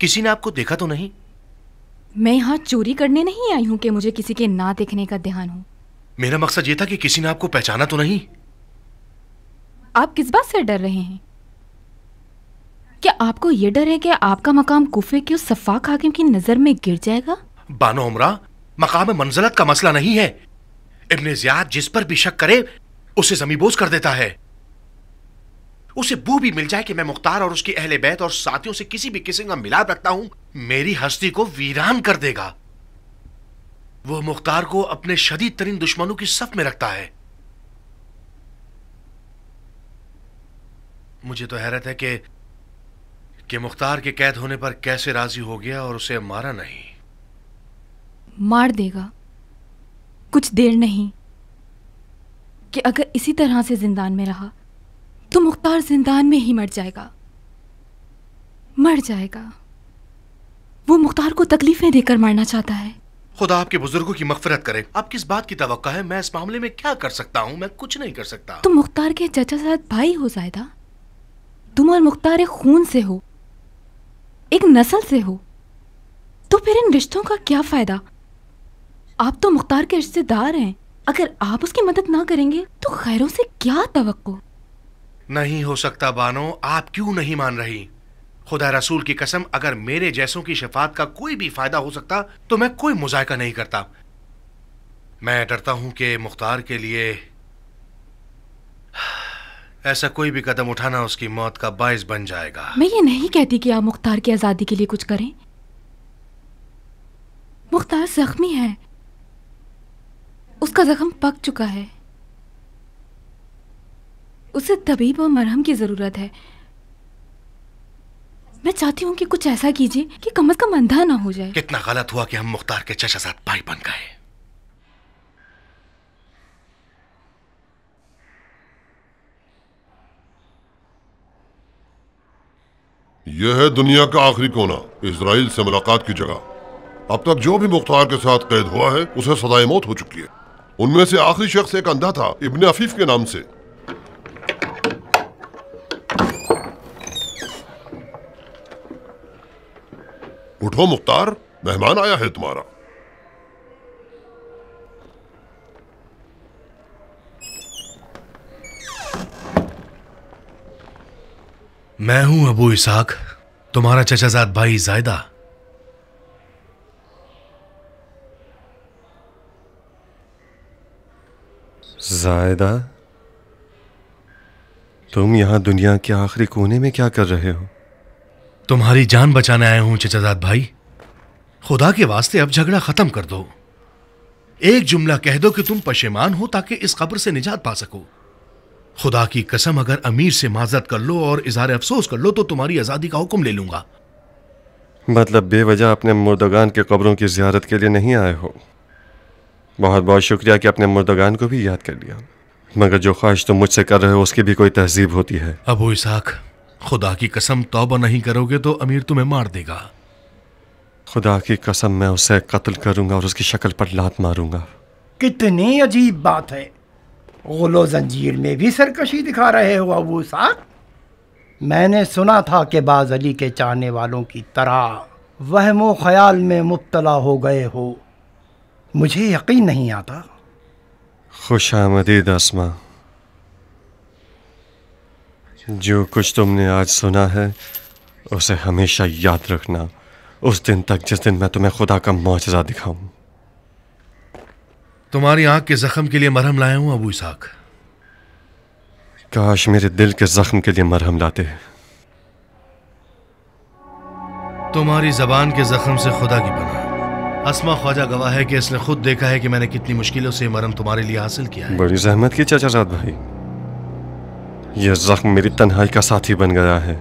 किसी ने आपको देखा तो नहीं? मैं यहाँ चोरी करने नहीं आई हूँ कि मुझे किसी के ना देखने का ध्यान हो। मेरा मकसद ये था कि किसी ने आपको पहचाना तो नहीं? आप किस बात से डर रहे हैं? क्या आपको ये डर है कि आपका मकाम कूफे के उस सफ़ाक हाकिम की नजर में गिर जाएगा? बानो उमरा, मकाम मंजिलत का मसला नहीं है। इब्ने ज़ियाद जिस पर भी शक करे उसे ज़मीबोज़ कर देता है। उसे बू भी मिल जाए कि मैं मुख्तार और उसकी अहले बैत और साथियों से किसी भी किस्म का मिलाप रखता हूं, मेरी हस्ती को वीरान कर देगा। वो मुख्तार को अपने शदीद तरीन दुश्मनों की सफ में रखता है। मुझे तो हैरत है कि मुख्तार के कैद होने पर कैसे राजी हो गया और उसे मारा नहीं। मार देगा, कुछ देर नहीं कि अगर इसी तरह से जिंदान में रहा तो मुख्तार जिंदान में ही मर जाएगा। मर जाएगा। वो मुख्तार को तकलीफें देकर मारना चाहता है। खुदा आपके बुजुर्गों की मगफिरत करे। आप किस बात की तवक्का है? मैं इस मामले में क्या कर सकता हूं? मैं कुछ नहीं कर सकता। तुम मुख्तार के चचाजाद भाई हो ज़ायदा। तुम और मुख्तार एक खून से हो, एक नस्ल से हो, तो फिर इन रिश्तों का क्या फायदा? आप तो मुख्तार के रिश्तेदार हैं। अगर आप उसकी मदद ना करेंगे तो खैरों से क्या तवक्को? नहीं हो सकता बानो, आप क्यों नहीं मान रही? खुदा रसूल की कसम, अगर मेरे जैसों की शफात का कोई भी फायदा हो सकता तो मैं कोई मुजायका नहीं करता। मैं डरता हूं कि मुख्तार के लिए ऐसा कोई भी कदम उठाना उसकी मौत का बाइस बन जाएगा। मैं ये नहीं कहती कि आप मुख्तार की आजादी के लिए कुछ करें। मुख्तार जख्मी है, उसका जख्म पक चुका है, उसे तबीब और मरहम की जरूरत है। मैं चाहती हूँ कि कुछ ऐसा कीजिए कि कम से कम अंधा ना हो जाए। कितना गलत हुआ कि हम मुख्तार के चचाजाद भाई बन गए। यह है दुनिया का आखिरी कोना, इजराइल से मुलाकात की जगह। अब तक जो भी मुख्तार के साथ कैद हुआ है उसे सजाए मौत हो चुकी है। उनमें से आखिरी शख्स एक अंधा था, इब्ने अफीफ के नाम से। उठो मुख्तार, मेहमान आया है तुम्हारा। मैं हूं अबू इसाक, तुम्हारा चचाजाद भाई ज़ायदा। ज़ायदा, तुम यहां दुनिया के आखिरी कोने में क्या कर रहे हो? तुम्हारी जान बचाने आया हूं चचाजाद भाई। खुदा के वास्ते अब झगड़ा खत्म कर दो। एक जुमला कह दो कि तुम पशेमान हो ताकि इस कब्र से निजात पा सको। खुदा की कसम, अगर अमीर से माजरत कर लो और इजहार अफसोस कर लो तो तुम्हारी आजादी का हुक्म ले लूंगा। मतलब बेवजह अपने मुर्दगान के कब्रों की जियारत के लिए नहीं आए हो? बहुत बहुत शुक्रिया कि अपने मुर्दगान को भी याद कर लिया, मगर जो ख्वाहिश तुम मुझसे कर रहे हो उसकी भी कोई तहजीब होती है। अबू इसाक, खुदा की कसम, तौबा नहीं करोगे तो अमीर तुम्हें मार देगा। खुदा की कसम, मैं उसे कत्ल करूंगा और उसकी शक्ल पर लात मारूंगा। कितनी अजीब बात है। गुलो जंजीर में भी सरकशी दिखा रहे हो अबू इसाक। मैंने सुना था कि बाज अली के चाहने वालों की तरह वहमो ख्याल में मुब्तला हो गए हो। मुझे यकीन नहीं आता। खुश आमदीद अस्मा। जो कुछ तुमने आज सुना है उसे हमेशा याद रखना, उस दिन तक जिस दिन मैं तुम्हें खुदा का मौजज़ा दिखाऊं। तुम्हारी आंख के जख्म के लिए मरहम लाया हूं अबू इसाक। काश मेरे दिल के जख्म के लिए मरहम लाते। तुम्हारी जबान के जख्म से खुदा की पनाह। अस्मा ख्वाजा गवाह है कि इसने खुद देखा है कि मैंने कितनी मुश्किलों से मरहम तुम्हारे लिए हासिल किया है। बड़ी जहमत की चचाजाद भाई। यह जख्म मेरी तन्हाई का साथी बन गया है।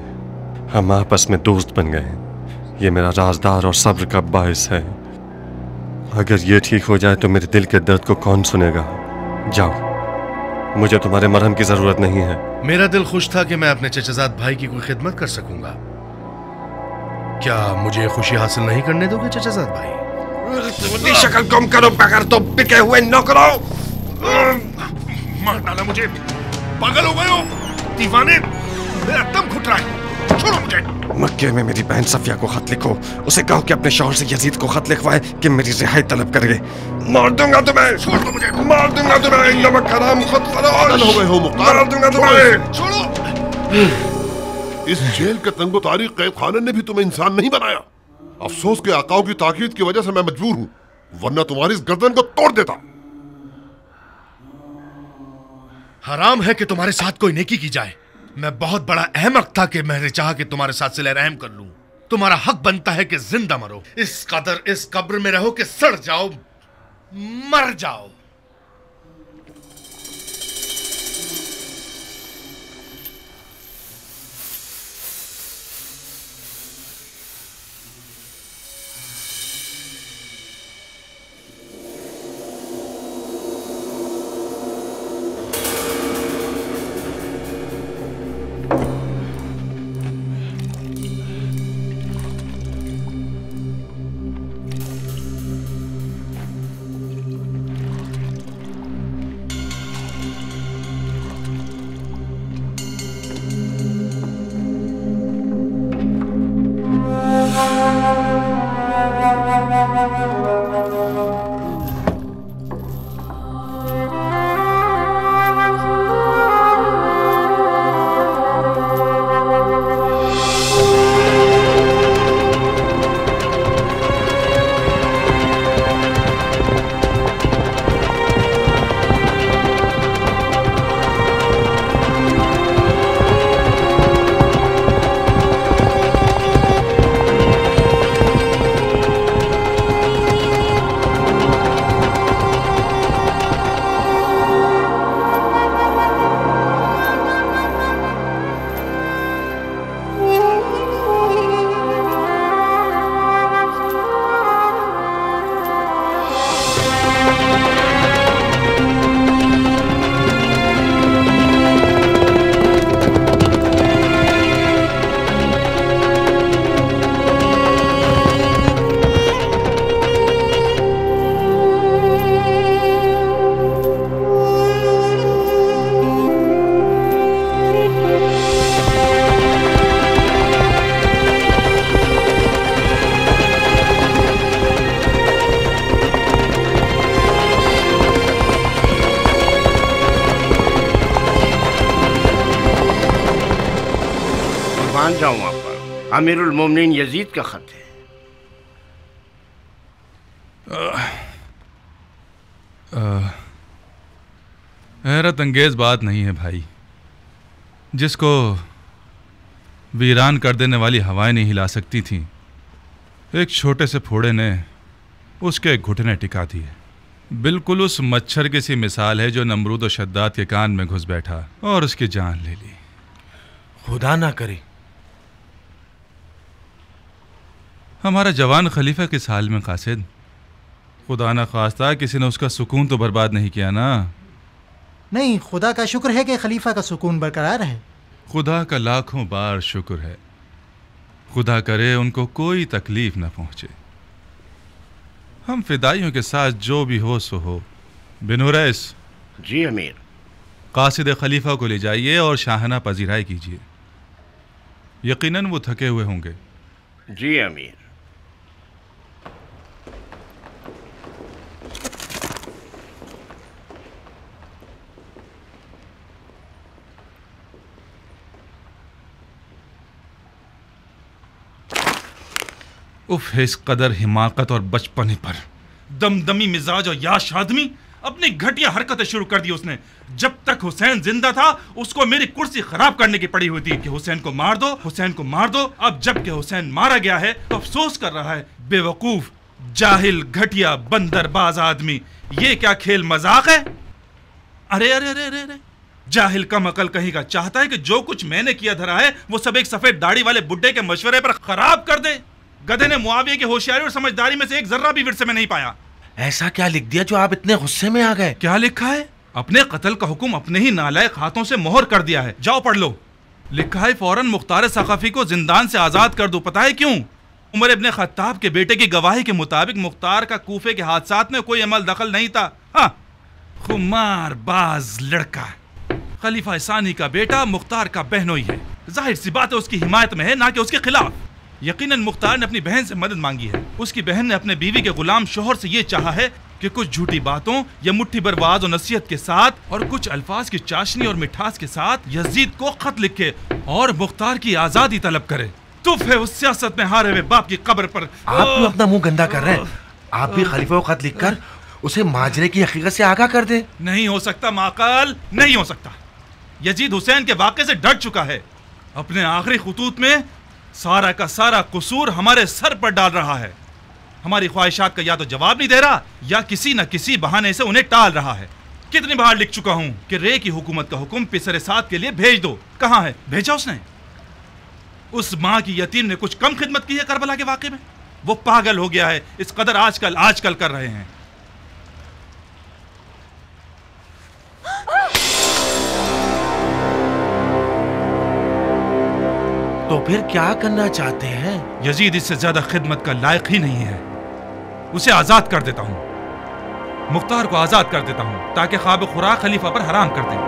हम आपस में दोस्त बन गए। ये मेरा राजदार और सब्र का बायस है। अगर ये ठीक हो जाए तो मेरे दिल के दर्द को कौन सुनेगा? जाओ, मुझे तुम्हारे मरहम की जरूरत नहीं है। मेरा दिल खुश था कि मैं अपने चचाजाद भाई की कोई खिदमत कर सकूंगा। क्या मुझे खुशी हासिल नहीं करने दोगे चचाजाद भाई? शक्ल कम करो, बगैर तो बिके हुए नौकरों। मार डाला मुझे। पागल हो गए हो दीवाने, मेरा दम घुट रहा है। छोड़ो मुझे। मक्के में मेरी बहन सफिया को खत लिखो, उसे कहो कि अपने शौहर से यजीद को खत लिखवाए कि मेरी रिहाई तलब करे। मार दूंगा तुम्हें, छोड़ दो मुझे, मार दूंगा तुम्हें, नमक हराम खुद फरोश, हो गए हो मुख्तार, मार दूंगा तुम्हें। छोड़ो। इस जेल के तंगो तारीख कैद खाने ने भी तुम्हें इंसान नहीं बनाया। अफसोस के आकाओं की ताकीद की वजह से मैं मजबूर हूं, वरना तुम्हारी इस गर्दन को तोड़ देता। हराम है कि तुम्हारे साथ कोई नेकी की जाए। मैं बहुत बड़ा अहमक था कि मैंने चाहा कि तुम्हारे साथ सिले रहम कर लूं। तुम्हारा हक बनता है कि जिंदा मरो, इस कदर इस कब्र में रहो कि सड़ जाओ, मर जाओ। जाऊं आप पर अमीरुल मोमिनीन यजीद का खत है। हैरत अंगेज बात नहीं है भाई, जिसको वीरान कर देने वाली हवाएं नहीं हिला सकती थीं, एक छोटे से फोड़े ने उसके घुटने टिका दिए। बिल्कुल उस मच्छर की सी मिसाल है जो नमरूद और शद्दाद के कान में घुस बैठा और उसकी जान ले ली। खुदा ना करे हमारा जवान खलीफा किस हाल में कासिद? खुदा ना खास्ता किसी ने उसका सुकून तो बर्बाद नहीं किया ना? नहीं, खुदा का शुक्र है कि खलीफा का सुकून बरकरार है। खुदा का लाखों बार शुक्र है। खुदा करे उनको कोई तकलीफ ना पहुंचे। हम फिदाइयों के साथ जो भी हो सो हो। बिनु रईस। जी अमीर। कासिद खलीफा को ले जाइए और शाहना पजीराई कीजिए। यकीनन वो थके हुए होंगे। जी अमीर। उफ, इस कदर हिमाकत और बचपने पर। दमदमी मिजाज और याश आदमी, अपनी घटिया हरकतें शुरू कर दी उसने। जब तक हुसैन जिंदा था उसको मेरी कुर्सी खराब करने की पड़ी हुई थी कि हुसैन को मार दो, हुसैन को मार दो। अब जबकि हुसैन मारा गया है तो अफसोस कर रहा है। बेवकूफ, जाहिल, घटिया, बंदरबाज आदमी। ये क्या खेल मजाक है? अरे अरे अरे अरे अरे, जाहिल कम अकल कहीं का चाहता है कि जो कुछ मैंने किया धरा है वो सब एक सफेद दाढ़ी वाले बुड्ढे के मशवरे पर खराब कर दे। गधे ने मुआविया की होशियारी और समझदारी में से एक जर्रा भी विरसे में नहीं पाया। ऐसा क्या लिख दिया जो आप इतने गुस्से में आ गए? क्या लिखा है? अपने कत्ल का हुक्म अपने ही नालायक हाथों से मोहर कर दिया है। जाओ पढ़ लो। लिखा है फौरन मुख्तार सकाफी को जिंदान से आजाद कर दो। पता है क्यों? उमर इब्ने खत्ताब के बेटे की गवाही के मुताबिक मुख्तार का कूफे के हादसात में कोई अमल दखल नहीं था। हाँ, खुमार बाज लड़का, खलीफा सानी का बेटा, मुख्तार का बहनोई है। जाहिर सी बात है उसकी हिमायत में है, ना कि उसके खिलाफ। यकीनन मुख्तार ने अपनी बहन से मदद मांगी है। उसकी बहन ने अपने बीवी के गुलाम शोहर से ये चाहा है कि कुछ झूठी बातों या मुट्ठी भर वाज और नसीहत के साथ और कुछ अल्फाज की चाशनी और मिठास के साथ यजीद को खत लिखे और मुख्तार की आजादी तलब करे। तुफ है उस सियासत में हारे हुए बाप की कब्र पर। आप क्यों अपना मुंह गंदा कर रहे हैं? आप भी खलीफा को खत लिखकर उसे माजरे की हकीकत से आगाह कर दे। नहीं हो सकता माकाल, नहीं हो सकता। यजीद हुसैन के वाक़े से डर चुका है। अपने आखिरी खुतूत में सारा का सारा कसूर हमारे सर पर डाल रहा है। हमारी ख्वाहिशात का या तो जवाब नहीं दे रहा या किसी न किसी बहाने से उन्हें टाल रहा है। कितनी बार लिख चुका हूं कि रे की हुकूमत का हुक्म पिसरे साथ के लिए भेज दो। कहां है? भेजा उसने? उस मां की यतीम ने कुछ कम खिदमत की है करबला के वाक़े में? वो पागल हो गया है, इस कदर आजकल कर रहे हैं। तो फिर क्या करना चाहते हैं? यजीद इससे ज्यादा खिदमत का लायक ही नहीं है। उसे आजाद कर देता हूं, मुख्तार को आजाद कर देता हूं ताकि ख्वाब खुराक खलीफा पर हराम कर दे।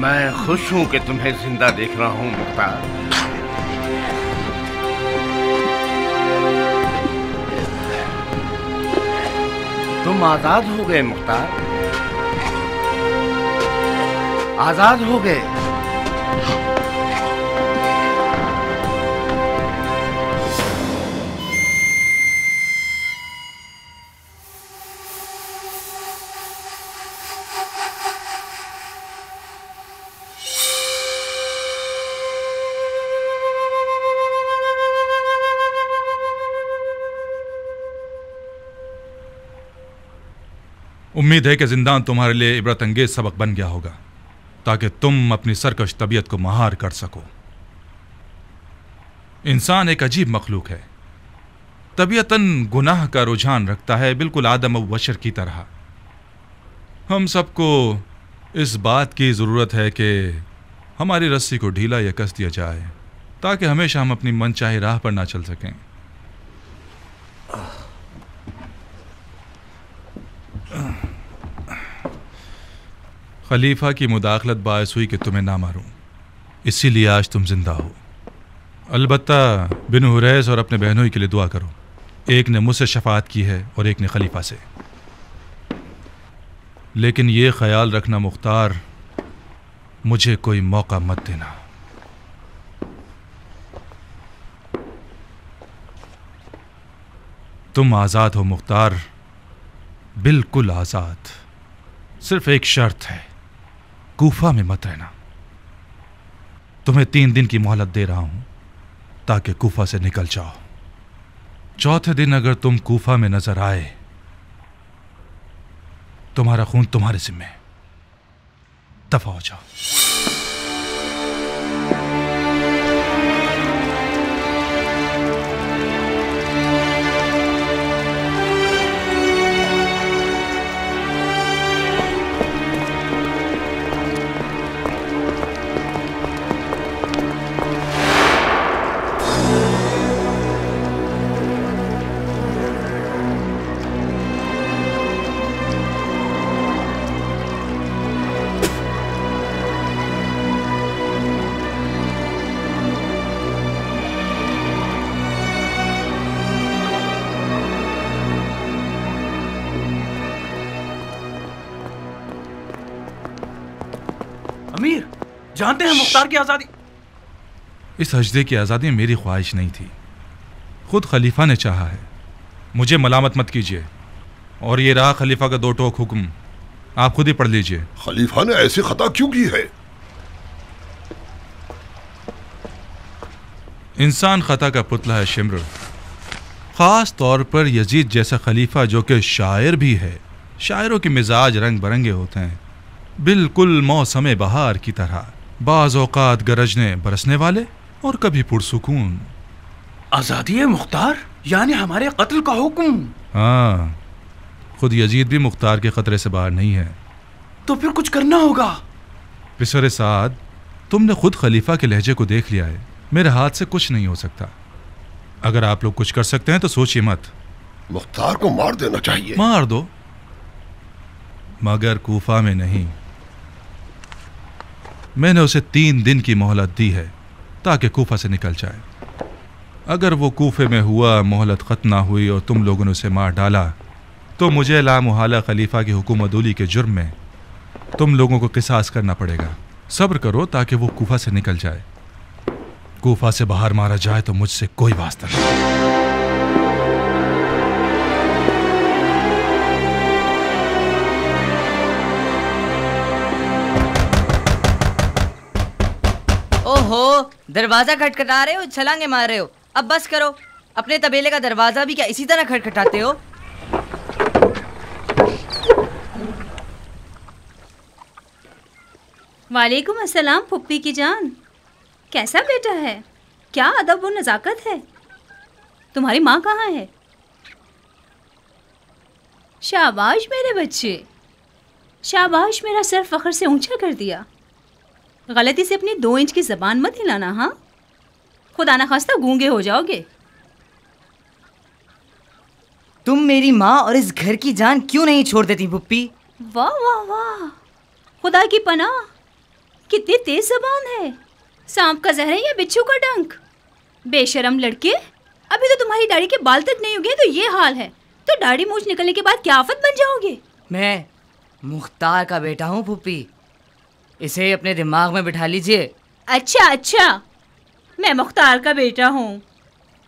मैं खुश हूं कि तुम्हें जिंदा देख रहा हूं मुख्तार। तुम आजाद हो गए मुख्तार, आजाद हो गए। उम्मीद है कि जिंदान तुम्हारे लिए इबरत अंगेज सबक बन गया होगा ताकि तुम अपनी सरकश तबीयत को महार कर सको। इंसान एक अजीब मखलूक है, तबीयतन गुनाह का रुझान रखता है, बिल्कुल आदम और बशर की तरह। हम सबको इस बात की ज़रूरत है कि हमारी रस्सी को ढीला या कस दिया जाए ताकि हमेशा हम अपनी मनचाही राह पर ना चल सकें। खलीफा की मुदाखलत बायस हुई कि तुम्हें ना मारूं, इसीलिए आज तुम जिंदा हो। अलबत्ता बिन हुरैस और अपने बहनों के लिए दुआ करो। एक ने मुझसे शफाअत की है और एक ने खलीफा से। लेकिन ये ख्याल रखना मुख्तार, मुझे कोई मौका मत देना। तुम आज़ाद हो मुख्तार, बिल्कुल आज़ाद। सिर्फ एक शर्त है, कूफा में मत रहना। तुम्हें 3 दिन की मोहलत दे रहा हूं ताकि कूफा से निकल जाओ। चौथे दिन अगर तुम कूफा में नजर आए, तुम्हारा खून तुम्हारे जिम्मे, दफा हो जाओ। जानते हैं मुख्तार की आज़ादी। इस हजदे की आज़ादी मेरी ख्वाहिश नहीं थी, खुद खलीफा ने चाहा है। मुझे मलामत मत कीजिए। और ये रहा खलीफा का 2 टोक हुक्म, आप खुद ही पढ़ लीजिए। खलीफा ने ऐसी खता क्यों की है? इंसान खता का पुतला है शिम्र, खास तौर पर यजीद जैसा खलीफा जो कि शायर भी है। शायरों के मिजाज रंग बरंगे होते हैं, बिल्कुल मौसम बहार की तरह, बाज़ औकात गरजने बरसने वाले और कभी पुरसुकून। आज़ादी है मुख्तार, यानी हमारे कत्ल का हुक्म। हाँ, खुद यजीद भी मुख्तार के खतरे से बाहर नहीं है। तो फिर कुछ करना होगा। पिसर साद, तुमने खुद खलीफा के लहजे को देख लिया है। मेरे हाथ से कुछ नहीं हो सकता। अगर आप लोग कुछ कर सकते हैं तो सोचिए मत। मुख्तार को मार देना चाहिए। मार दो, मगर कूफा में नहीं। मैंने उसे 3 दिन की मोहलत दी है ताकि कूफा से निकल जाए। अगर वो कूफे में हुआ, मोहलत खत्म ना हुई और तुम लोगों ने उसे मार डाला, तो मुझे लामुहाला खलीफा की हुकूमतूली के जुर्म में तुम लोगों को किसास करना पड़ेगा। सब्र करो ताकि वो कूफा से निकल जाए। कूफा से बाहर मारा जाए तो मुझसे कोई वास्ता नहीं। ओहो, दरवाजा खटखटा रहे हो, छलांगे मार रहे हो। अब बस करो। अपने तबेले का दरवाजा भी क्या इसी तरह खटखटाते हो? वालेकुम अस्सलाम फुप्पी की जान, कैसा बेटा है? क्या अदब व नज़ाकत है? तुम्हारी माँ कहाँ है? शाबाश मेरे बच्चे, शाबाश, मेरा सर फख्र से ऊंचा कर दिया। गलती से अपनी 2 इंच की ज़बान मत हिलाना, हाँ? खुदा ना खास्ता गूंगे हो जाओगे। तुम मेरी माँ और इस घर की जान क्यों नहीं छोड़ देती पुप्पी? वाह वाह वाह, खुदा की पनाह, कितनी तेज ज़बान है। सांप का जहर है या बिच्छू का डंक? बेशरम लड़के, अभी तो तुम्हारी दाढ़ी के बाल तक नहीं उगे तो ये हाल है, तो दाढ़ी मूछ निकलने के बाद क्या आफत बन जाओगे। मैं मुख्तार का बेटा हूँ पुप्पी, इसे अपने दिमाग में बिठा लीजिए। अच्छा अच्छा, मैं मुख्तार का बेटा हूँ,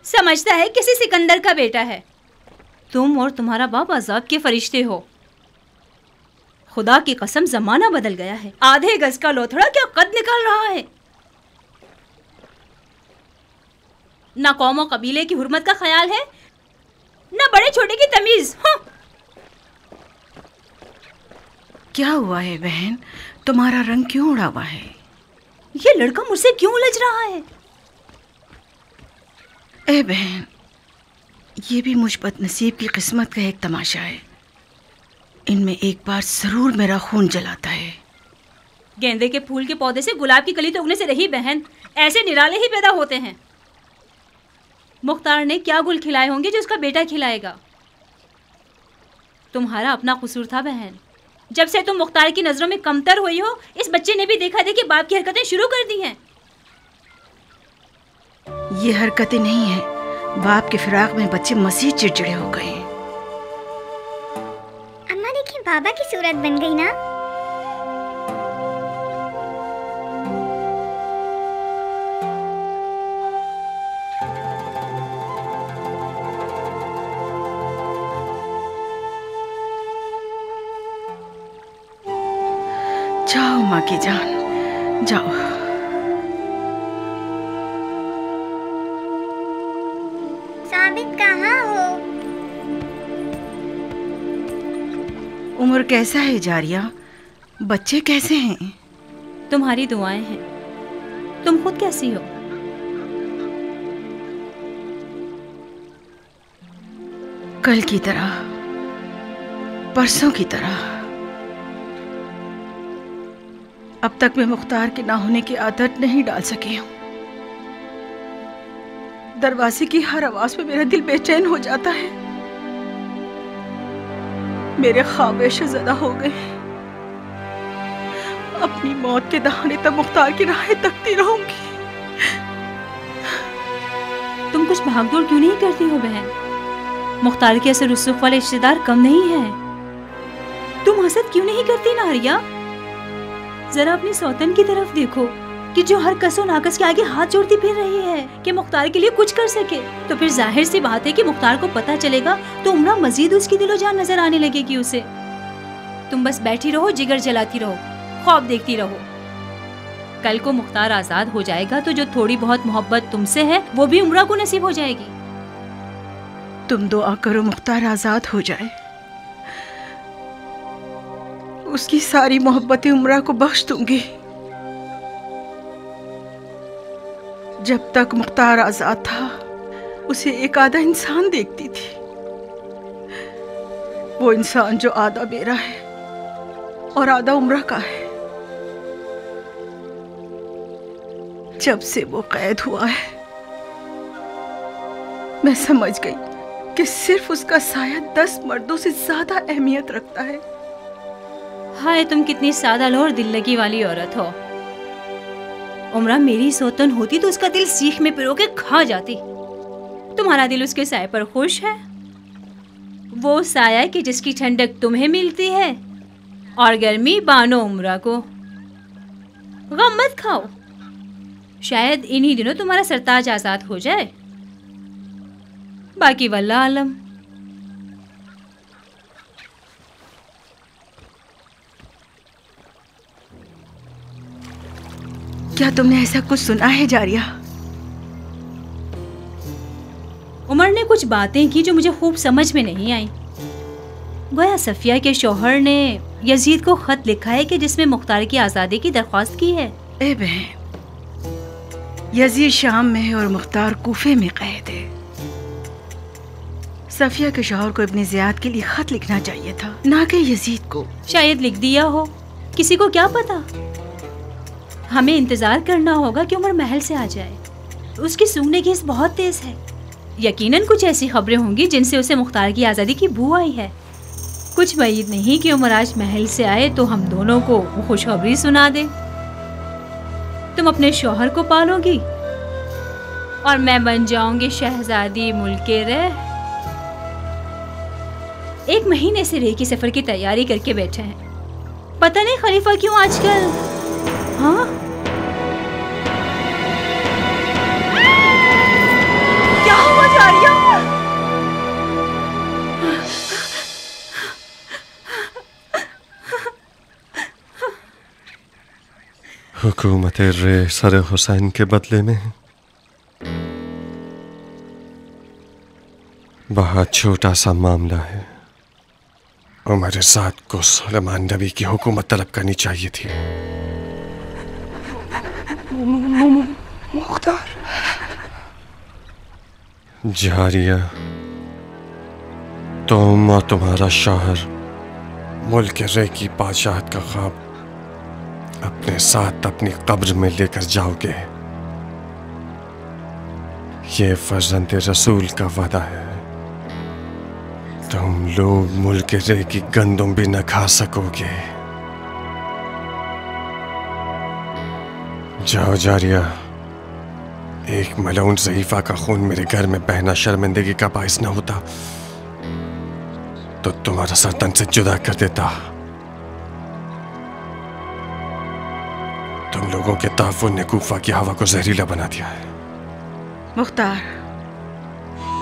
समझता है किसी सिकंदर का बेटा है। तुम और तुम्हारा बाप अजाब के फरिश्ते हो। खुदा की कसम, जमाना बदल गया है। आधे गज का लोथड़ा क्या कद निकाल रहा है। ना कौम और कबीले की हुर्मत का ख्याल है, ना बड़े छोटे की तमीज। हाँ। क्या हुआ है बहन, तुम्हारा रंग क्यों उड़ा हुआ है? ये लड़का मुझसे क्यों उलझ रहा है? ए बहन, ये भी मुझ बदनसीब की किस्मत का एक तमाशा है। इनमें एक बार जरूर मेरा खून जलाता है। गेंदे के फूल के पौधे से गुलाब की कली तो उगने से रही बहन, ऐसे निराले ही पैदा होते हैं। मुख्तार ने क्या गुल खिलाए होंगे जो उसका बेटा खिलाएगा। तुम्हारा अपना कसूर था बहन। जब से तुम मुख्तार की नजरों में कमतर हुई हो, इस बच्चे ने भी देखा देखी बाप की हरकतें शुरू कर दी हैं। ये हरकतें नहीं है, बाप के फिराक में बच्चे मसीह चिड़चिड़े हो गए। अम्मा देखिए, बाबा की सूरत बन गई ना। जाओ माँ की जान, जाओ। साबित कहाँ हो? उम्र कैसा है जारिया? बच्चे कैसे हैं? तुम्हारी दुआएं हैं। तुम खुद कैसी हो? कल की तरह, परसों की तरह। अब तक मैं मुख्तार के ना होने की आदत नहीं डाल सकी हूँ। दरवाजे की हर आवाज पे मेरा दिल बेचैन हो जाता है। मेरे ख्वाब शज़दा हो गए। अपनी मौत के दहाने तक मुख्तार की राहें तकती रहूंगी। तुम कुछ भागदौड़ क्यों नहीं करती हो बहन? मुख्तार के असर रुसूख वाले रिश्तेदार कम नहीं है। तुम हसद क्यों नहीं करती नारिया? जरा अपनी सौतन की तरफ देखो कि जो हर कसो नाकस के आगे हाथ जोड़ती फिर रही है कि मुख्तार के लिए कुछ कर सके। तो फिर जाहिर सी बात है कि मुख्तार को पता चलेगा तो उम्रा मजीद उसकी दिलो जान नजर आने लगेगी उसे। तुम बस बैठी रहो, जिगर जलाती रहो, ख्वाब देखती रहो। कल को मुख्तार आजाद हो जाएगा तो जो थोड़ी बहुत मोहब्बत तुमसे है वो भी उम्रा को नसीब हो जाएगी। तुम दुआ करो मुख्तार आजाद हो जाए, उसकी सारी मोहब्बतें उम्रा को बख्श दूंगी। जब तक मुख्तार आजाद था उसे एक आधा इंसान देखती थी, वो इंसान जो आधा मेरा है और आधा उम्रा का है। जब से वो कैद हुआ है मैं समझ गई कि सिर्फ उसका साया 10 मर्दों से ज्यादा अहमियत रखता है। हाय तुम कितनी सादा लो और दिल लगी वाली औरत हो। उम्रा मेरी सौतन होती तो उसका दिल सीख में पिरो के खा जाती। तुम्हारा दिल उसके साए पर खुश है, वो साया कि जिसकी ठंडक तुम्हें मिलती है और गर्मी बानो उम्रा को। गम मत खाओ, शायद इन्हीं दिनों तुम्हारा सरताज आजाद हो जाए, बाकी वल्लाह आलम। क्या तुमने ऐसा कुछ सुना है जारिया? उमर ने कुछ बातें की जो मुझे खूब समझ में नहीं आई। गोया सफिया के शौहर ने यजीद को खत लिखा है कि जिसमें मुख्तार की आज़ादी की दरख्वास्त की है। ए बहन, यजीद शाम में है और मुख्तार कूफे में कैद है। सफिया के शौहर को इब्ने ज़ियाद के लिए खत लिखना चाहिए था, ना कि यजीद को। शायद लिख दिया हो, किसी को क्या पता। हमें इंतजार करना होगा कि उमर महल से आ जाए। उसकी सूंघने की हिस्स बहुत तेज है। यकीनन कुछ ऐसी खबरें होंगी जिनसे उसे मुख्तार की आज़ादी की बू आई है। कुछ उम्मीद नहीं कि उमर आज महल से आए तो हम दोनों को खुशखबरी सुना दे। तुम अपने शौहर को पालोगी और मैं बन जाऊंगी शहजादी मुल्के रह। 1 महीने से रे की सफर की तैयारी करके बैठे हैं। पता नहीं खलीफा क्यों आजकल। हाँ, क्या हुआ जारिया? हुकूमत रे सर हुसैन के बदले में बहुत छोटा सा मामला है। उमर साद को सुलेमान नबी की हुकूमत तलब करनी चाहिए थी। मुख्तार। जारिया, तुम और तुम्हारा शौहर मुल्क रे की बादशाहत का ख्वाब अपने साथ अपनी कब्र में लेकर जाओगे। ये फर्जंद रसूल का वादा है। तुम लोग मुल्क रे की गंदुम भी न खा सकोगे। जाओ जारिया, एक मलऊन ज़ईफ़ा का खून मेरे घर में बहना शर्मिंदगी का बाइस न होता तो तुम्हारा सर तन से जुदा कर देता। तुम लोगों के ताफुन ने कूफा की हवा को जहरीला बना दिया है। मुख्तार,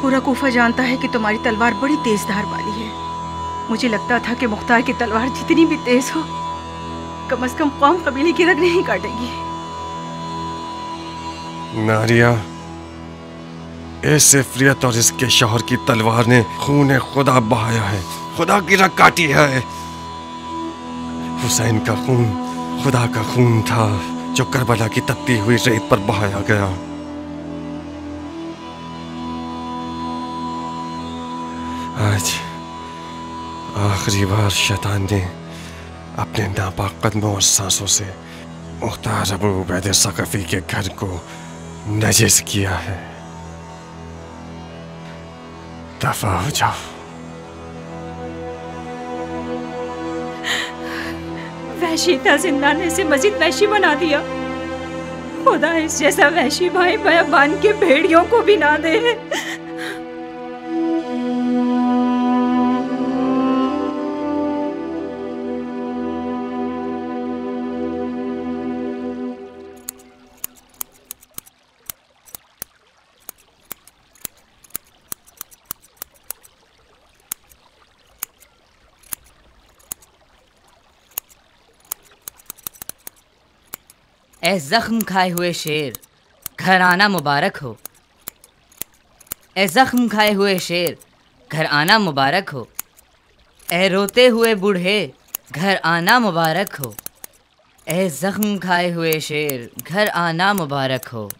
पूरा कूफा जानता है कि तुम्हारी तलवार बड़ी तेज धार वाली है। मुझे लगता था कि मुख्तार की तलवार जितनी भी तेज हो, कम से कम कौम कबीले की रग नहीं काटेगी। नारिया, इस इफ्रियत और इसके शौहर की तलवार ने खून खुदा बहाया है, खुदा की रग काटी है। हुसैन का खून खुदा का खून था जो करबला की तपती हुई रेत पर बहाया गया। आज आखिरी बार शैतान ने अपने नापाक कदमों और सांसों से मुख्तार अबू उबैद सक़फ़ी के घर को नजिस किया है। दफा हो जाओ। वहशी था, जिंदान ने इसे मजीद वहशी बना दिया। खुदा इस जैसा वहशी भाई बयाबान के भेड़ियों को भी ना दे। ए जख्म खाए हुए शेर, घर आना मुबारक हो। ए जख्म खाए हुए शेर, घर आना मुबारक हो। ए रोते हुए बूढ़े, घर आना मुबारक हो। ए जख्म खाए हुए शेर, घर आना मुबारक हो।